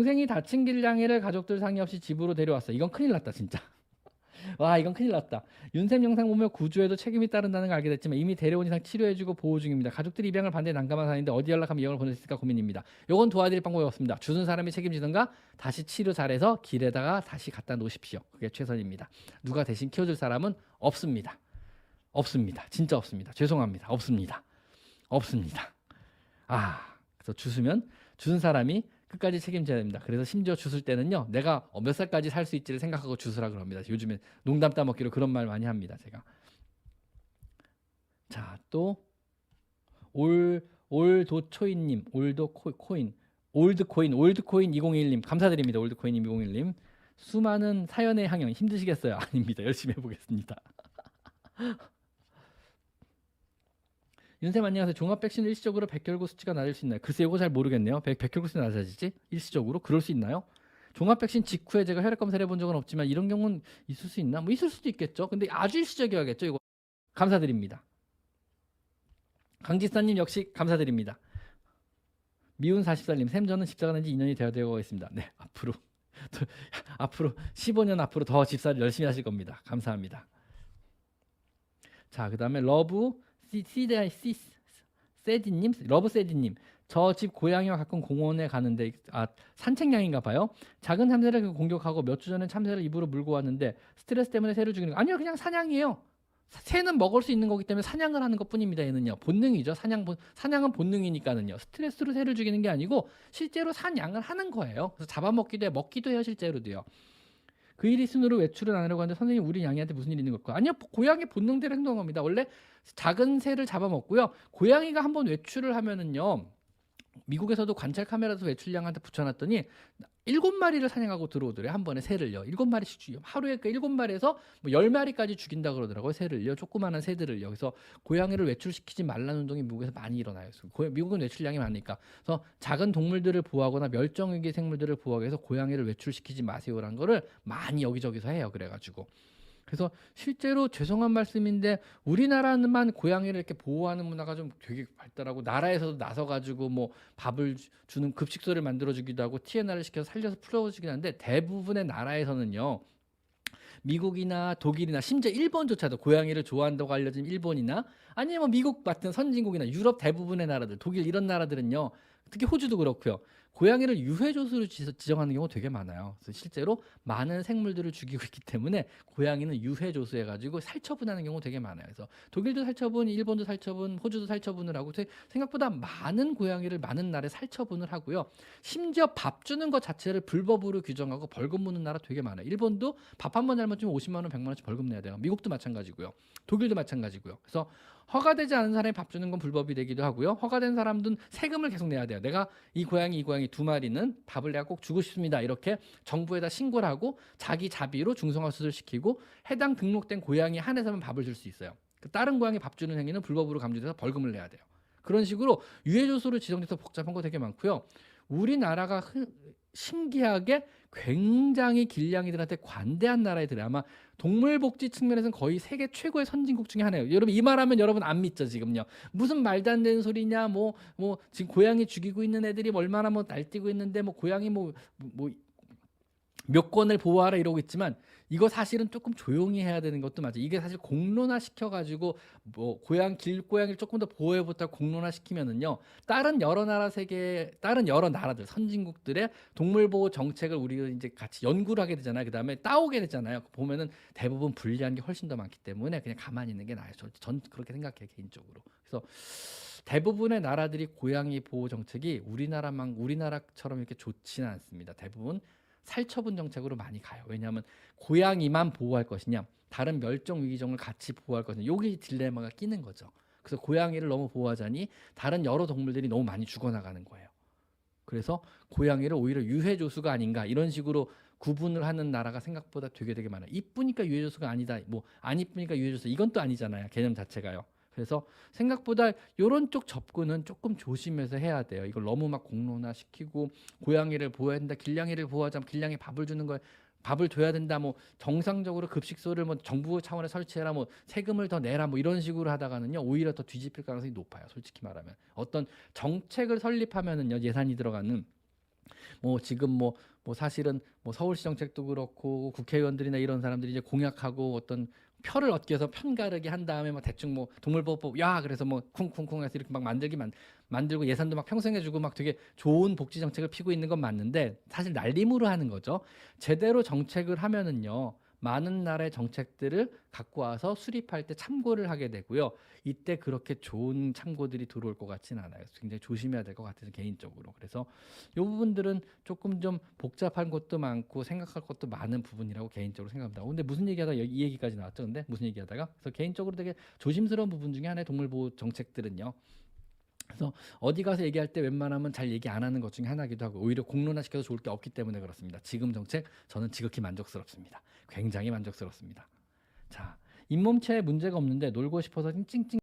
동생이 다친 길냥이를 가족들 상의 없이 집으로 데려왔어. 이건 큰일 났다 진짜. 와 이건 큰일 났다. 윤쌤 영상 보며 구조에도 책임이 따른다는 걸 알게 됐지만 이미 데려온 이상 치료해주고 보호 중입니다. 가족들이 입양을 반대 난감한 상황인데 어디 연락하면 이양을 보낼 수 있을까 고민입니다. 요건 도와드릴 방법이 없습니다. 주는 사람이 책임지든가 다시 치료 잘해서 길에다가 다시 갖다 놓으십시오. 그게 최선입니다. 누가 대신 키워줄 사람은 없습니다. 없습니다. 진짜 없습니다. 죄송합니다. 없습니다. 없습니다. 그래서 주는 사람이 끝까지 책임져야 됩니다. 그래서 심지어 주술 때는요, 내가 몇 살까지 살 수 있지를 생각하고 주술라 그럽니다. 요즘에 농담 따먹기로 그런 말 많이 합니다. 제가. 자, 또 올드코인 2021님 감사드립니다. 올드코인 2021님 수많은 사연의 향연 힘드시겠어요? 아닙니다. 열심히 해보겠습니다. 윤쌤 안녕하세요. 종합 백신 일시적으로 백혈구 수치가 낮을 수 있나요? 글쎄 이거 잘 모르겠네요. 백혈구 수치 낮아지지? 일시적으로? 그럴 수 있나요? 종합 백신 직후에 제가 혈액 검사를 해본 적은 없지만 이런 경우는 있을 수 있나? 뭐 있을 수도 있겠죠. 근데 아주 일시적이어야겠죠. 이거 감사드립니다. 강지사님 역시 감사드립니다. 미운 40살님 쌤 저는 집사가 된 지 2년이 되어 있습니다. 네 앞으로 15년 앞으로 더 집사를 열심히 하실 겁니다. 감사합니다. 자, 그 다음에 러브세디님 저 집 고양이와 가끔 공원에 가는데 산책량인가 봐요. 작은 참새를 공격하고 몇 주 전에 참새를 입으로 물고 왔는데 스트레스 때문에 새를 죽이는 거 아니요, 그냥 사냥이에요. 새는 먹을 수 있는 거기 때문에 사냥을 하는 것뿐입니다. 얘는요 본능이죠. 사냥은 본능이니까는요 스트레스로 새를 죽이는 게 아니고 실제로 사냥을 하는 거예요. 그래서 잡아먹기도 해, 먹기도 해요. 실제로도요. 그 일이 순으로 외출을 안 하려고 하는데 선생님 우리 양이한테 무슨 일이 있는 걸까? 아니요, 고양이 본능대로 행동한 겁니다. 원래 작은 새를 잡아먹고요. 고양이가 한번 외출을 하면은요, 미국에서도 관찰 카메라도 외출량한테 붙여놨더니 7마리를 사냥하고 들어오더래요. 한 번에 새를요. 7마리씩 죽여. 하루에 그 7마리에서 뭐 10마리까지 죽인다 그러더라고요. 새를요. 조그마한 새들을요. 그래서 고양이를 외출시키지 말라는 운동이 미국에서 많이 일어나요. 미국은 외출량이 많으니까. 그래서 작은 동물들을 보호하거나 멸종위기 생물들을 보호하기 위해서 고양이를 외출시키지 마세요라는 거를 많이 여기저기서 해요. 그래가지고. 그래서 실제로 죄송한 말씀인데 우리나라만 고양이를 이렇게 보호하는 문화가 좀 되게 발달하고 나라에서도 나서가지고 뭐 밥을 주는 급식소를 만들어주기도 하고 TNR을 시켜서 살려서 풀어주긴 하는데 대부분의 나라에서는요, 미국이나 독일이나 심지어 일본조차도 고양이를 좋아한다고 알려진 일본이나 아니면 뭐 미국 같은 선진국이나 유럽 대부분의 나라들, 독일 이런 나라들은요, 특히 호주도 그렇고요, 고양이를 유해조수로 지정하는 경우가 되게 많아요. 그래서 실제로 많은 생물들을 죽이고 있기 때문에 고양이는 유해조수 해가지고 살처분하는 경우가 되게 많아요. 그래서 독일도 살처분, 일본도 살처분, 호주도 살처분을 하고 생각보다 많은 고양이를 많은 나라에 살처분을 하고요. 심지어 밥 주는 것 자체를 불법으로 규정하고 벌금 무는 나라 되게 많아요. 일본도 밥 한 번 잘못 주면 50만 원, 100만 원씩 벌금 내야 돼요. 미국도 마찬가지고요. 독일도 마찬가지고요. 그래서 허가되지 않은 사람이 밥 주는 건 불법이 되기도 하고요. 허가된 사람들은 세금을 계속 내야 돼요. 내가 이 고양이 2마리는 밥을 내가 꼭 주고 싶습니다. 이렇게 정부에다 신고를 하고 자기 자비로 중성화 수술시키고 해당 등록된 고양이 한해서만 밥을 줄 수 있어요. 다른 고양이 밥 주는 행위는 불법으로 감지돼서 벌금을 내야 돼요. 그런 식으로 유해조수로 지정돼서 복잡한 거 되게 많고요. 우리나라가 신기하게 굉장히 길냥이들한테 관대한 나라들이에요. 아마 동물복지 측면에서는 거의 세계 최고의 선진국 중에 하나예요. 여러분 이 말하면 여러분 안 믿죠 지금요. 무슨 말도 안 되는 소리냐. 뭐 지금 고양이 죽이고 있는 애들이 얼마나 뭐 날뛰고 있는데 뭐 고양이 뭐 묘권을 보호하라 이러고 있지만 이거 사실은 조금 조용히 해야 되는 것도 맞아요. 이게 사실 공론화 시켜가지고 뭐 길고양이를 조금 더 보호해보다 공론화 시키면은요, 다른 여러 나라들 선진국들의 동물보호 정책을 우리가 이제 같이 연구를 하게 되잖아요. 그 다음에 따오게 되잖아요. 보면은 대부분 불리한 게 훨씬 더 많기 때문에 그냥 가만히 있는 게 나아요. 전 그렇게 생각해요 개인적으로. 그래서 대부분의 나라들이 고양이 보호 정책이 우리나라처럼 이렇게 좋지는 않습니다. 대부분 살처분 정책으로 많이 가요. 왜냐하면 고양이만 보호할 것이냐, 다른 멸종 위기종을 같이 보호할 것이냐, 여기 딜레마가 끼는 거죠. 그래서 고양이를 너무 보호하자니 다른 여러 동물들이 너무 많이 죽어나가는 거예요. 그래서 고양이를 오히려 유해조수가 아닌가 이런 식으로 구분을 하는 나라가 생각보다 되게 많아요. 이쁘니까 유해조수가 아니다, 뭐 안 이쁘니까 유해조수, 이건 또 아니잖아요. 개념 자체가요. 그래서 생각보다 이런 쪽 접근은 조금 조심해서 해야 돼요. 이걸 너무 막 공론화 시키고 고양이를 보호해야 된다, 길냥이를 보호하자면 길냥이 밥을 주는 거에 밥을 줘야 된다, 뭐 정상적으로 급식소를 뭐 정부 차원에 설치해라, 뭐 세금을 더 내라, 뭐 이런 식으로 하다가는요 오히려 더 뒤집힐 가능성이 높아요. 솔직히 말하면 어떤 정책을 설립하면은요 예산이 들어가는 뭐 지금 뭐 사실은 뭐 서울시 정책도 그렇고 국회의원들이나 이런 사람들이 이제 공약하고 어떤 표를 얻기 위해서 편가르기 한 다음에 막 대충 뭐 동물보호법 야 그래서 뭐 쿵쿵쿵 해서 이렇게 막 만들고 예산도 막 평생해 주고 막 되게 좋은 복지 정책을 피고 있는 건 맞는데 사실 날림으로 하는 거죠. 제대로 정책을 하면은요. 많은 나라의 정책들을 갖고 와서 수립할 때 참고를 하게 되고요. 이때 그렇게 좋은 참고들이 들어올 것 같지는 않아요. 굉장히 조심해야 될 것 같아서 개인적으로. 그래서 이 부분들은 조금 좀 복잡한 것도 많고 생각할 것도 많은 부분이라고 개인적으로 생각합니다. 근데 무슨 얘기하다가 이 얘기까지 나왔죠? 근데 무슨 얘기하다가 그래서 개인적으로 되게 조심스러운 부분 중에 하나의 동물보호 정책들은요. 그래서 어디 가서 얘기할 때 웬만하면 잘 얘기 안 하는 것 중에 하나기도 하고 오히려 공론화시켜서 좋을 게 없기 때문에 그렇습니다. 지금 정책 저는 지극히 만족스럽습니다. 굉장히 만족스럽습니다. 자, 잇몸체에 문제가 없는데 놀고 싶어서 찡찡